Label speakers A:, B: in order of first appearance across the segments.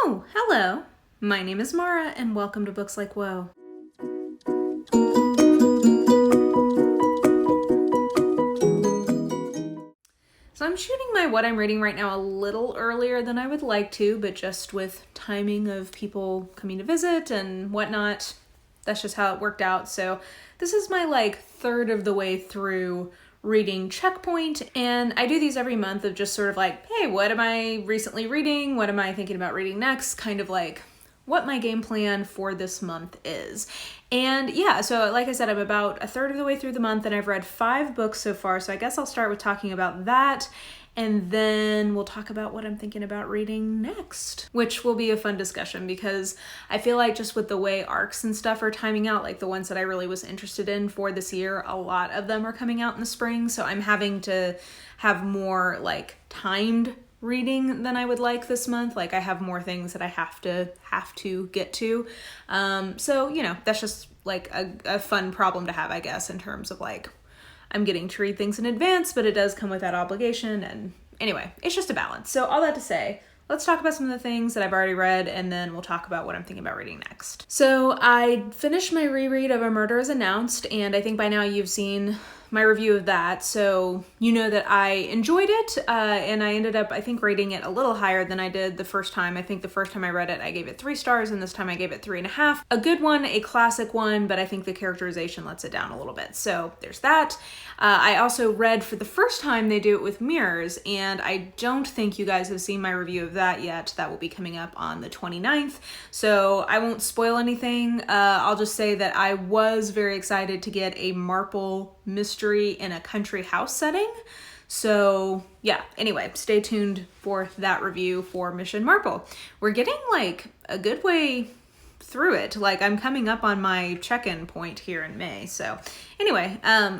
A: Oh, hello. My name is Mara, and welcome to Books Like Whoa. So I'm shooting my what I'm reading right now a little earlier than I would like to, but just with timing of people coming to visit and whatnot, that's just how it worked out. So this is my third of the way through reading checkpoint, and I do these every month of just sort of hey, what am I recently reading? What am I thinking about reading next? Kind of what my game plan for this month is. And yeah, so like I said, I'm about a third of the way through the month and I've read 5 books so far. So I guess I'll start with talking about that, and then we'll talk about what I'm thinking about reading next, which will be a fun discussion because I feel like just with the way arcs and stuff are timing out, like the ones that I really was interested in for this year, a lot of them are coming out in the spring. So I'm having to have more timed reading than I would like this month. I have more things that I have to get to. So, that's just a fun problem to have, I guess, in terms of I'm getting to read things in advance, but it does come with that obligation. And anyway, it's just a balance. So all that to say, let's talk about some of the things that I've already read, and then we'll talk about what I'm thinking about reading next. So I finished my reread of A Murder Is Announced, and I think by now you've seen my review of that, so you know that I enjoyed it, and I ended up, I think, rating it a little higher than I did the first time. I think the first time I read it, I gave it 3 stars, and this time I gave it 3.5. A good one, a classic one, but I think the characterization lets it down a little bit, so there's that. I also read for the first time They Do It With Mirrors, and I don't think you guys have seen my review of that yet. That will be coming up on the 29th, so I won't spoil anything. I'll just say that I was very excited to get a Marple mystery in a country house setting. So yeah, anyway, stay tuned for that review for Mission Marple. We're getting a good way through it. I'm coming up on my check-in point here in May. So anyway, I'm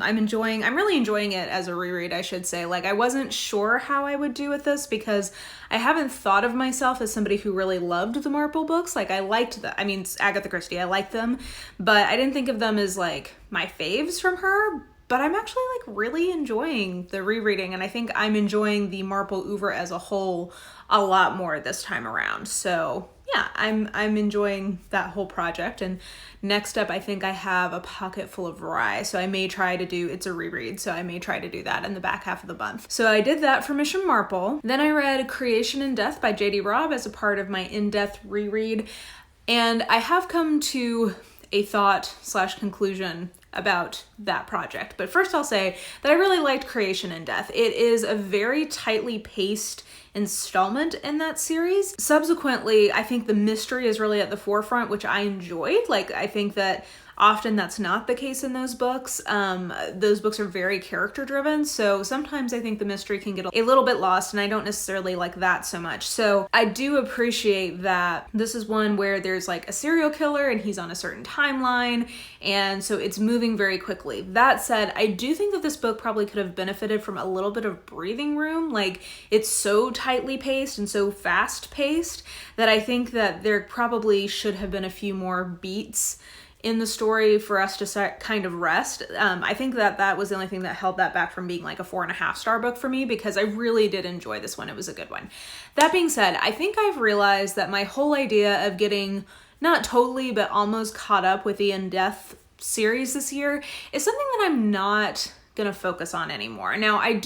A: really enjoying it as a reread, I should say. I wasn't sure how I would do with this because I haven't thought of myself as somebody who really loved the Marple books. I liked Agatha Christie, I liked them, but I didn't think of them as my faves from her. But I'm actually really enjoying the rereading, and I think I'm enjoying the Marple oeuvre as a whole a lot more this time around. So yeah, I'm enjoying that whole project. And next up, I think I have A Pocket Full of Rye. So I may try to do, it's a reread, so I may try to do that in the back half of the month. So I did that for Mission Marple. Then I read Creation and Death by J.D. Robb as a part of my in-depth reread. And I have come to a thought/conclusion about that project. But first I'll say that I really liked Creation and Death. It is a very tightly paced installment in that series. Subsequently, I think the mystery is really at the forefront, which I enjoyed. I think that often that's not the case in those books. Those books are very character driven, so sometimes I think the mystery can get a little bit lost, and I don't necessarily like that so much. So I do appreciate that this is one where there's a serial killer and he's on a certain timeline, and so it's moving very quickly. That said, I do think that this book probably could have benefited from a little bit of breathing room. It's so tightly paced and so fast paced that I think that there probably should have been a few more beats in the story for us to kind of rest. I think that was the only thing that held that back from being a 4.5 star book for me, because I really did enjoy this one. It was a good one. That being said, I think I've realized that my whole idea of getting not totally, but almost caught up with the In-Depth series this year is something that I'm not gonna focus on anymore. Now I'm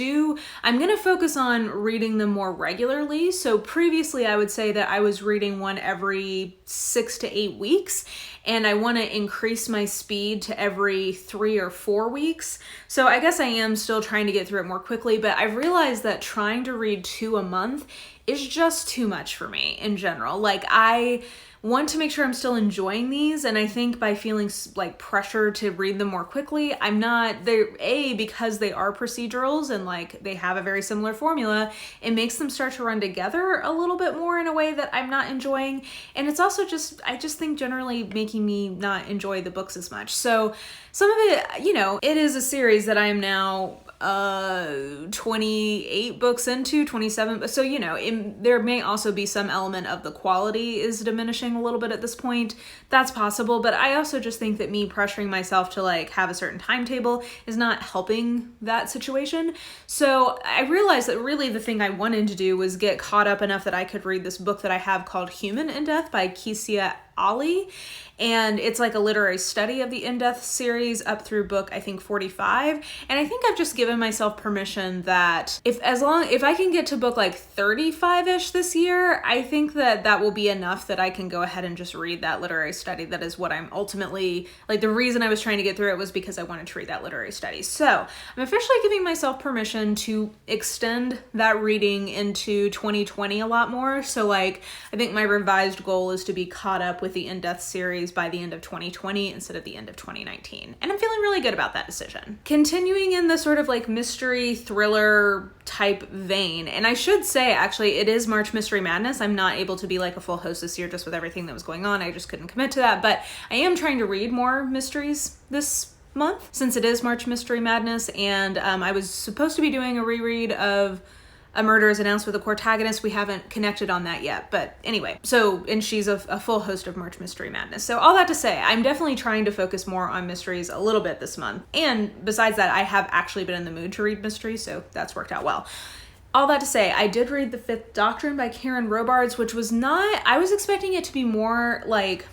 A: gonna focus on reading them more regularly. So previously I would say that I was reading one every 6 to 8 weeks, and I want to increase my speed to every 3 or 4 weeks. So I guess I am still trying to get through it more quickly, but I've realized that trying to read 2 a month is just too much for me in general. I want to make sure I'm still enjoying these, and I think by feeling pressure to read them more quickly, I'm not. Because they are procedurals and they have a very similar formula, it makes them start to run together a little bit more in a way that I'm not enjoying, and it's also I just think generally making me not enjoy the books as much. So some of it, it is a series that I am now 28 books into 27. So, you know, there may also be some element of the quality is diminishing a little bit at this point. That's possible. But I also just think that me pressuring myself to like have a certain timetable is not helping that situation. So I realized that really the thing I wanted to do was get caught up enough that I could read this book that I have called Human in Death by Kecia. And it's like a literary study of the In Death series up through book, I think 45. And I think I've just given myself permission that if I can get to book like 35-ish this year, I think that will be enough that I can go ahead and just read that literary study. That is what I'm ultimately, like the reason I was trying to get through it was because I wanted to read that literary study. So I'm officially giving myself permission to extend that reading into 2020 a lot more. So like, I think my revised goal is to be caught up with the In Death series by the end of 2020 instead of the end of 2019. And I'm feeling really good about that decision. Continuing in the sort of like mystery thriller type vein, and I should say actually it is March Mystery Madness. I'm not able to be like a full host this year just with everything that was going on. I just couldn't commit to that, but I am trying to read more mysteries this month since it is March Mystery Madness, and I was supposed to be doing a reread of A Murder is Announced with a Protagonist. We haven't connected on that yet, but anyway. And she's a full host of March Mystery Madness. So all that to say, I'm definitely trying to focus more on mysteries a little bit this month. And besides that, I have actually been in the mood to read mysteries, so that's worked out well. All that to say, I did read The Fifth Doctrine by Karen Robards, which was not, I was expecting it to be more like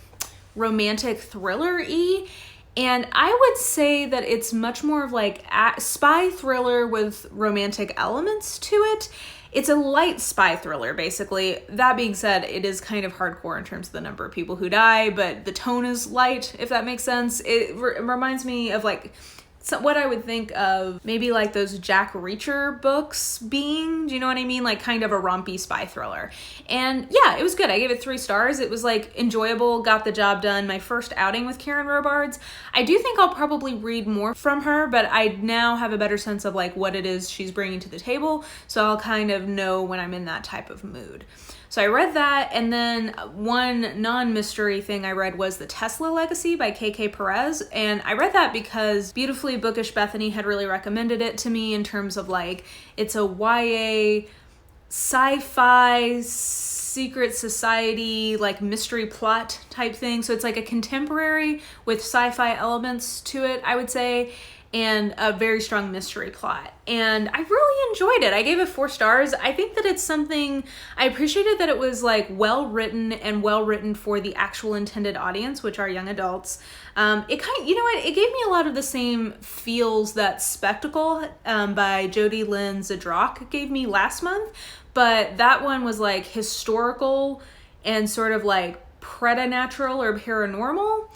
A: romantic thriller-y. And I would say that it's much more of like a spy thriller with romantic elements to it. It's a light spy thriller, basically. That being said, it is kind of hardcore in terms of the number of people who die, but the tone is light, if that makes sense. It reminds me of like what I would think of maybe like those Jack Reacher books being, do you know what I mean? Like kind of a rompy spy thriller. And yeah, it was good. I gave it 3 stars. It was like enjoyable, got the job done. My first outing with Karen Robards. I do think I'll probably read more from her, but I now have a better sense of like what it is she's bringing to the table. So I'll kind of know when I'm in that type of mood. So I read that, and then one non-mystery thing I read was The Tesla Legacy by Perez, and I read that because Beautifully Bookish Bethany had really recommended it to me in terms of like, it's a YA sci-fi secret society like mystery plot type thing. So it's like a contemporary with sci-fi elements to it, I would say, and a very strong mystery plot. And I really enjoyed it. I gave it 4 stars. I think that it's something, I appreciated that it was like well written and well written for the actual intended audience, which are young adults. It kind of, you know what, it gave me a lot of the same feels that Spectacle by Jodi Lynn Zadrock gave me last month, but that one was like historical and sort of like preternatural or paranormal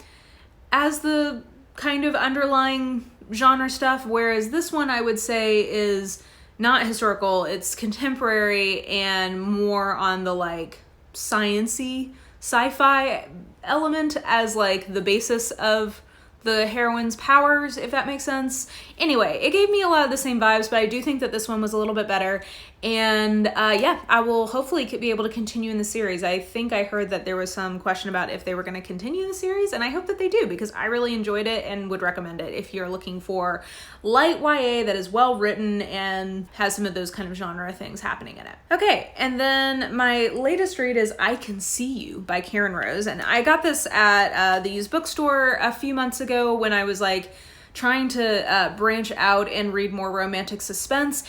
A: as the kind of underlying genre stuff, whereas this one I would say is not historical, it's contemporary and more on the like science-y sci-fi element as like the basis of the heroine's powers, if that makes sense. Anyway, it gave me a lot of the same vibes, but I do think that this one was a little bit better. And yeah, I will hopefully be able to continue in the series. I think I heard that there was some question about if they were going to continue the series, and I hope that they do because I really enjoyed it and would recommend it if you're looking for light YA that is well written and has some of those kind of genre things happening in it. Okay, and then my latest read is I Can See You by Karen Rose, and I got this at the used bookstore a few months ago when I was like trying to branch out and read more romantic suspense.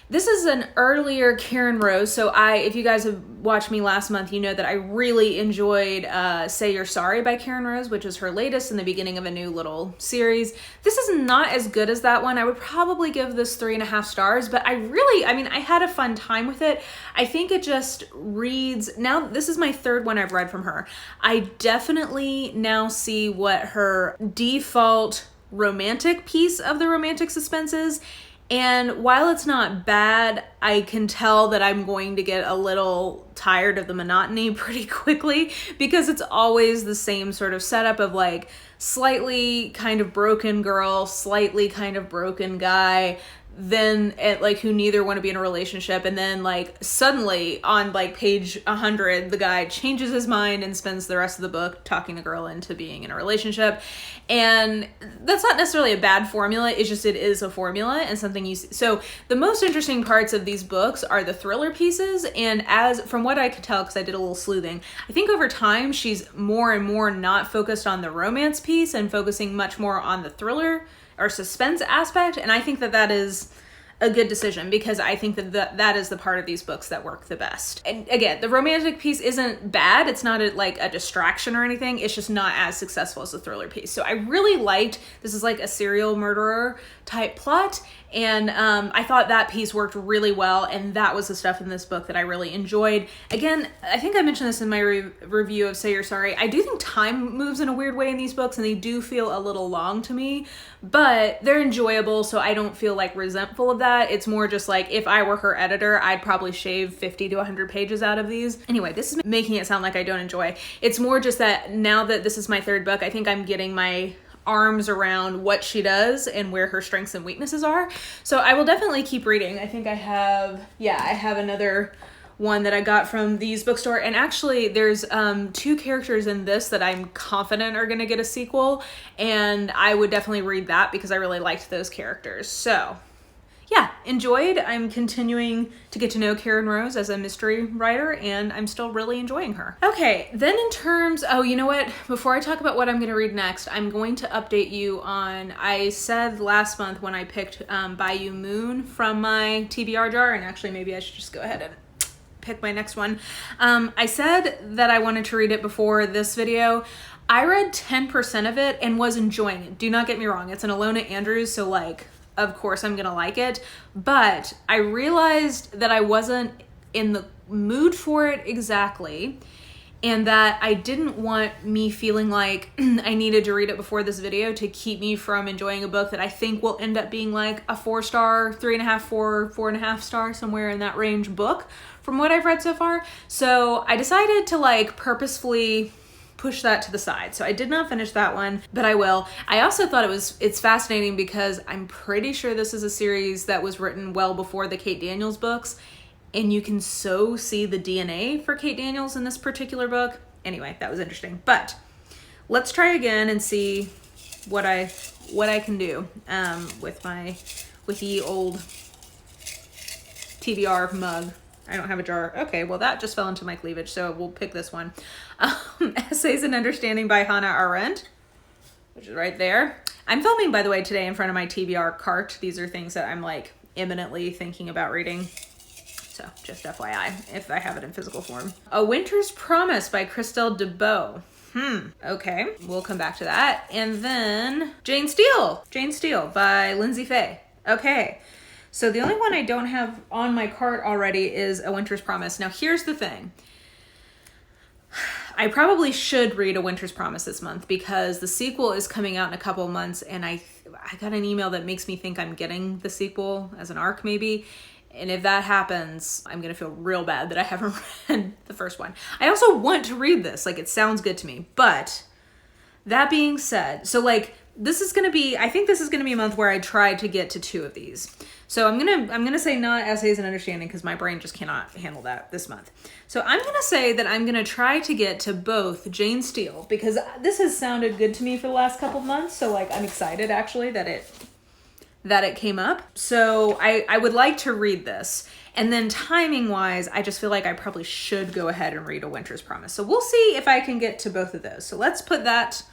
A: This is an earlier Karen Rose, so if you guys have watched me last month, you know that I really enjoyed Say You're Sorry by Karen Rose, which is her latest in the beginning of a new little series. This is not as good as that one. I would probably give this 3.5 stars, but I had a fun time with it. I think it just reads, now this is my 3rd one I've read from her. I definitely now see what her default romantic piece of the romantic suspense is. And while it's not bad, I can tell that I'm going to get a little tired of the monotony pretty quickly because it's always the same sort of setup of like slightly kind of broken girl, slightly kind of broken guy. then like who neither want to be in a relationship, and then like suddenly on like page 100 the guy changes his mind and spends the rest of the book talking the girl into being in a relationship. And that's not necessarily a bad formula, it's just it is a formula and something you see. So the most interesting parts of these books are the thriller pieces, and as from what I could tell, because I did a little sleuthing, I think over time she's more and more not focused on the romance piece and focusing much more on the thriller or suspense aspect. And I think that that is a good decision, because I think that that is the part of these books that work the best. And again, the romantic piece isn't bad. It's not like a distraction or anything. It's just not as successful as the thriller piece. So I really liked, this is like a serial murderer type plot. And I thought that piece worked really well. And that was the stuff in this book that I really enjoyed. Again, I think I mentioned this in my review of Say You're Sorry. I do think time moves in a weird way in these books, and they do feel a little long to me, but they're enjoyable. So I don't feel like resentful of that. It's more just like, if I were her editor, I'd probably shave 50 to 100 pages out of these. Anyway, this is making it sound like I don't enjoy. It's more just that now that this is my third book, I think I'm getting my arms around what she does and where her strengths and weaknesses are. So I will definitely keep reading. I think I have another one that I got from These Bookstore. And actually there's 2 characters in this that I'm confident are going to get a sequel. And I would definitely read that because I really liked those characters. So yeah, enjoyed. I'm continuing to get to know Karen Rose as a mystery writer, and I'm still really enjoying her. Okay, then in terms, oh, you know what? Before I talk about what I'm going to read next, I'm going to update you on, I said last month when I picked Bayou Moon from my TBR jar, and actually maybe I should just go ahead and pick my next one. I said that I wanted to read it before this video. I read 10% of it and was enjoying it. Do not get me wrong. It's an Ilona Andrews, so like, of course I'm gonna like it, but I realized that I wasn't in the mood for it exactly, and that I didn't want me feeling like I needed to read it before this video to keep me from enjoying a book that I think will end up being like a 4-star, 3.5, 4.5 star, somewhere in that range book from what I've read so far. So I decided to like purposefully push that to the side. So I did not finish that one, but I will. I also thought it's fascinating because I'm pretty sure this is a series that was written well before the Kate Daniels books, and you can so see the DNA for Kate Daniels in this particular book. Anyway, that was interesting. But let's try again and see what I can do with the old TBR mug. I don't have a jar. Okay, well that just fell into my cleavage, so we'll pick this one. Essays in Understanding by Hannah Arendt, which is right there. I'm filming, by the way, today in front of my TBR cart. These are things that I'm like imminently thinking about reading. So just FYI, if I have it in physical form. A Winter's Promise by Christelle Dabos. Okay, we'll come back to that. And then Jane Steele by Lyndsey Faye. Okay. So the only one I don't have on my cart already is A Winter's Promise. Now here's the thing. I probably should read A Winter's Promise this month because the sequel is coming out in a couple of months, and I got an email that makes me think I'm getting the sequel as an ARC maybe. And if that happens, I'm going to feel real bad that I haven't read the first one. I also want to read this. Like, it sounds good to me. But that being said, so like, this is going to be, I think this is going to be a month where I try to get to 2 of these. So I'm going to say not Essays in Understanding because my brain just cannot handle that this month. So I'm going to say that I'm going to try to get to both Jane Steele, because this has sounded good to me for the last couple of months. So like, I'm excited actually that it came up. So I would like to read this. And then timing wise, I just feel like I probably should go ahead and read A Winter's Promise. So we'll see if I can get to both of those. So let's put that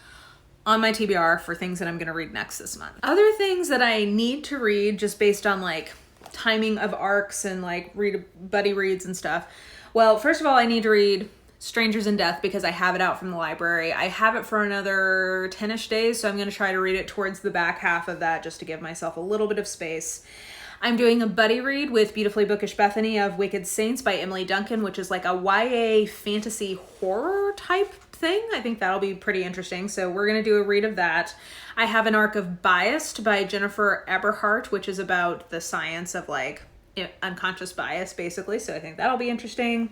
A: on my TBR for things that I'm going to read next this month. Other things that I need to read just based on like timing of arcs and like read buddy reads and stuff. Well, first of all, I need to read Strangers in Death because I have it out from the library. I have it for another 10-ish days, so I'm going to try to read it towards the back half of that just to give myself a little bit of space. I'm doing a buddy read with Beautifully Bookish Bethany of Wicked Saints by Emily Duncan, which is like a YA fantasy horror type thing. I think that'll be pretty interesting. So we're going to do a read of that. I have an arc of Biased by Jennifer Eberhardt, which is about the science of like unconscious bias, basically. So I think that'll be interesting.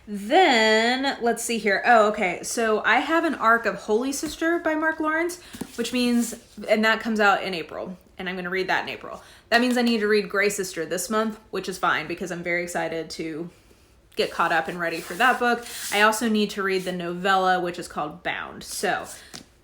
A: Then let's see here. Oh, okay. So I have an arc of Holy Sister by Mark Lawrence, which means, and that comes out in April. and I'm going to read that in April. That means I need to read Grey Sister this month, which is fine because I'm very excited to get caught up and ready for that book. I also need to read the novella, which is called Bound. So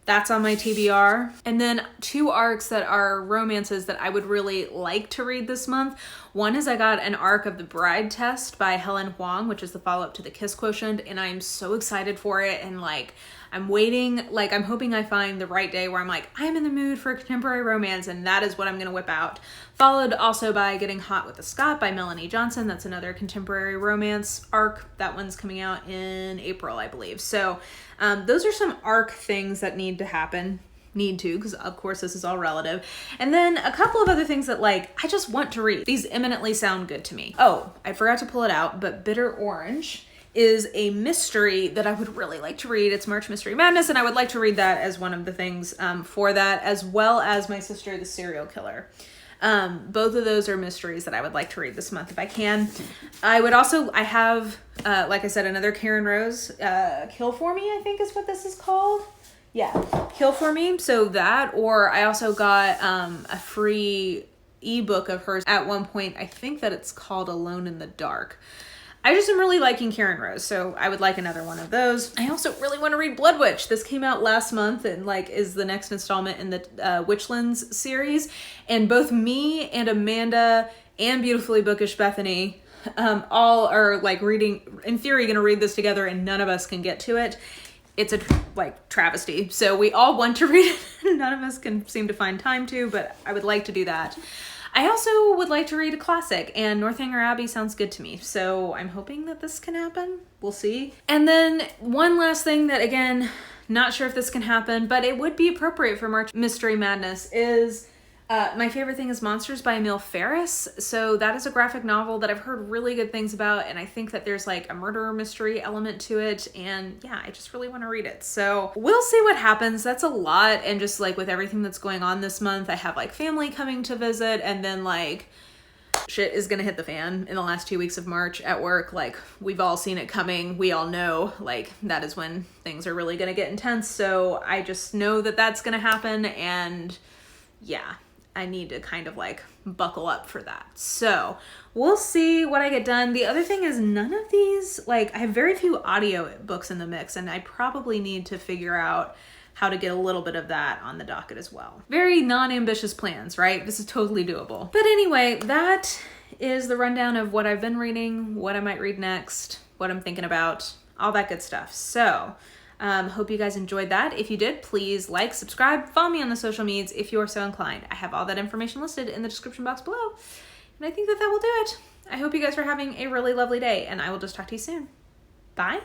A: that's on my TBR. And then 2 arcs that are romances that I would really like to read this month. One is I got an arc of The Bride Test by Helen Hoang, which is the follow-up to The Kiss Quotient, and I'm so excited for it. And like, I'm waiting, like I'm hoping I find the right day where I'm like, I'm in the mood for a contemporary romance, and that is what I'm gonna whip out. Followed also by Getting Hot with the SCOT by Melonie Johnson. That's another contemporary romance arc. That one's coming out in April, I believe. So those are some arc things that need to happen. Need to, because of course this is all relative. And then a couple of other things that like I just want to read. These eminently sound good to me. Oh, I forgot to pull it out, but Bitter Orange is a mystery that I would really like to read. It's March Mystery Madness, and I would like to read that as one of the things for that, as well as My Sister the Serial Killer. Both of those are mysteries that I would like to read this month if I can. I have, like I said, another Karen Rose, Kill For Me, I think is what this is called. Yeah, Kill For Me. So that, or I also got a free ebook of hers at one point. I think that it's called Alone in the Dark. I just am really liking Karen Rose, so I would like another one of those. I also really want to read Blood Witch. This came out last month and like is the next installment in the Witchlands series. And both me and Amanda and Beautifully Bookish Bethany all are like reading, in theory, going to read this together, and none of us can get to it. It's a like travesty. So we all want to read it. None of us can seem to find time to, but I would like to do that. I also would like to read a classic, and Northanger Abbey sounds good to me. So I'm hoping that this can happen. We'll see. And then one last thing that, again, not sure if this can happen, but it would be appropriate for March Mystery Madness is My Favorite Thing is Monsters by Emil Ferris. So that is a graphic novel that I've heard really good things about, and I think that there's like a murder mystery element to it, and yeah, I just really want to read it. So we'll see what happens. That's a lot, and just like with everything that's going on this month, I have like family coming to visit, and then like shit is gonna hit the fan in the last 2 weeks of March at work. Like we've all seen it coming. We all know like that is when things are really gonna get intense. So I just know that that's gonna happen, and yeah, I need to kind of like buckle up for that. So we'll see what I get done. The other thing is none of these, like I have very few audio books in the mix, and I probably need to figure out how to get a little bit of that on the docket as well. Very non-ambitious plans, right? This is totally doable. But anyway, that is the rundown of what I've been reading, what I might read next, what I'm thinking about, all that good stuff. So hope you guys enjoyed that. If you did, please like, subscribe, follow me on the social medias if you are so inclined. I have all that information listed in the description box below. And I think that will do it. I hope you guys are having a really lovely day, and I will just talk to you soon. Bye.